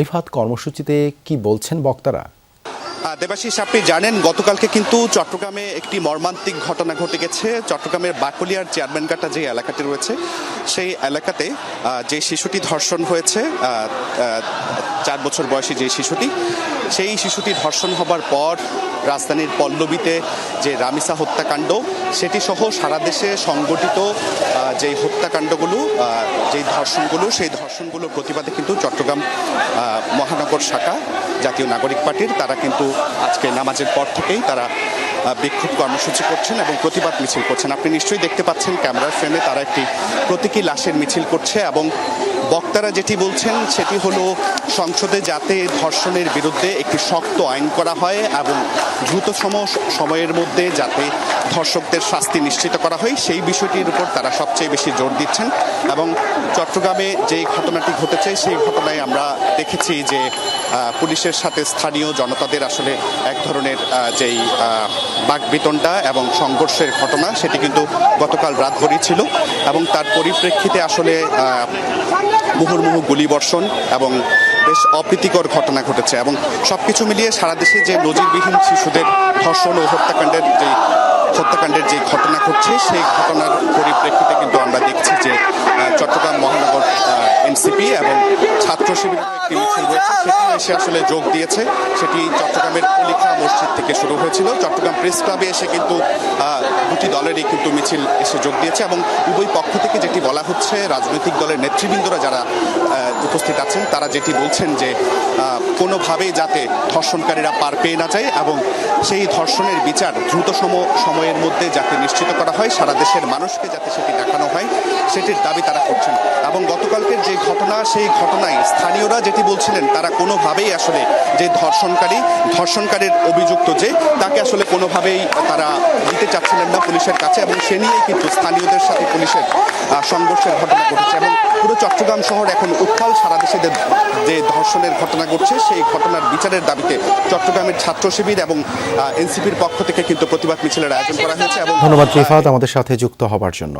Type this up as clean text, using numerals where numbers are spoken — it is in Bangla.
রিফাত, কর্মসূচিতে কি বলছেন বক্তারা? দেবাশিস, আপনি জানেন গতকালকে কিন্তু চট্টগ্রামে একটি মর্মান্তিক ঘটনা ঘটে গেছে। চট্টগ্রামের বাকলিয়ার চেয়ারম্যানঘাটা যে এলাকাটি রয়েছে সেই এলাকাতে যে শিশুটি ধর্ষণ হয়েছে, 4 বছর বয়সী যে শিশুটি, সেই শিশুটি ধর্ষণ হবার পর রাজধানীর পল্লবীতে যে রামিসা হত্যাকাণ্ড সেটি সহ সারা দেশে সংগঠিত যেই হত্যাকাণ্ডগুলো, যেই ধর্ষণগুলো, সেই ধর্ষণগুলোর প্রতিবাদে কিন্তু চট্টগ্রাম মহানগর শাখা জাতীয় নাগরিক পার্টির তারা কিন্তু আজকে নামাজের পর থেকেই তারা বিক্ষোভ কর্মসূচি করছেন এবং প্রতিবাদ মিছিল করছেন। আপনি নিশ্চয়ই দেখতে পাচ্ছেন ক্যামেরার ফ্রেমে তারা একটি প্রতীকী লাশের মিছিল করছে এবং বক্তারা যেটি বলছেন সেটি হলো সংসদে যাতে ধর্ষণের বিরুদ্ধে একটি শক্ত আইন করা হয় এবং দ্রুততম সময়ের মধ্যে যাতে ধর্ষকদের শাস্তি নিশ্চিত করা হয় সেই বিষয়টির উপর তারা সবচেয়ে বেশি জোর দিচ্ছেন। এবং চট্টগ্রামে যেই ঘটনাটি ঘটেছে সেই ঘটনায় আমরা দেখেছি যে পুলিশের সাথে স্থানীয় জনতাদের আসলে এক ধরনের যেই বাকবিতণ্ডা এবং সংঘর্ষের ঘটনা সেটি কিন্তু গতকাল রাতভরই ছিল এবং তার পরিপ্রেক্ষিতে আসলে মুহুর্মুহু গুলিবর্ষণ এবং বেশ অপ্রীতিকর ঘটনা ঘটেছে এবং সবকিছু মিলিয়ে সারা দেশে যে নজিরবিহীন শিশুদের ধর্ষণ ও হত্যাকাণ্ডের যে ঘটনা ঘটছে সেই ঘটনার পরিপ্রেক্ষিতে কিন্তু আমরা দেখছি যে চট্টগ্রাম মহানগর এনসিপি এবং ছাত্র শিবিরের একটি মিছিল রয়েছে, সেটি এসে আসলে যোগ দিয়েছে। সেটি চট্টগ্রামের কলিখা মসজিদ থেকে শুরু হয়েছিল। চট্টগ্রাম প্রেস ক্লাবে এসে কিন্তু দুটি দলেরই কিন্তু মিছিল এসে যোগ দিয়েছে এবং উভয় পক্ষ থেকে যেটি বলা হচ্ছে, রাজনৈতিক দলের নেতৃবৃন্দরা যারা উপস্থিত আছেন তারা যেটি বলছেন যে কোনোভাবেই যাতে ধর্ষণকারীরা পার পেয়ে না যায় এবং সেই ধর্ষণের বিচার দ্রুততম সময়ের মধ্যে যাতে নিশ্চিত করা হয়, সারা দেশের মানুষকে যাতে সেটি দেখানো হয় সেটির দাবি তারা করছেন। এবং গতকালকের যে ঘটনা সেই ঘটনায় স্থানীয়রা যেটি বলছিলেন তারা কোনোভাবেই আসলে যে ধর্ষণকারীর অভিযুক্ত যে তাকে আসলে কোনোভাবেই তারা দিতে চাচ্ছিলেন না পুলিশের কাছে এবং সে নিয়েই কিন্তু স্থানীয়দের সাথে পুলিশের সংঘর্ষের ঘটনা ঘটেছে এবং পুরো চট্টগ্রাম শহর এখন উত্তাল। সারা দেশে যে ধর্ষণের ঘটনা ঘটছে সেই ঘটনার বিচারের দাবিতে চট্টগ্রামের ছাত্র শিবির এবং এনসিপির পক্ষ থেকে কিন্তু প্রতিবাদ মিছিলের আয়োজন করা হয়েছে। এবং ধন্যবাদ রিফাত আমাদের সাথে যুক্ত হবার জন্য।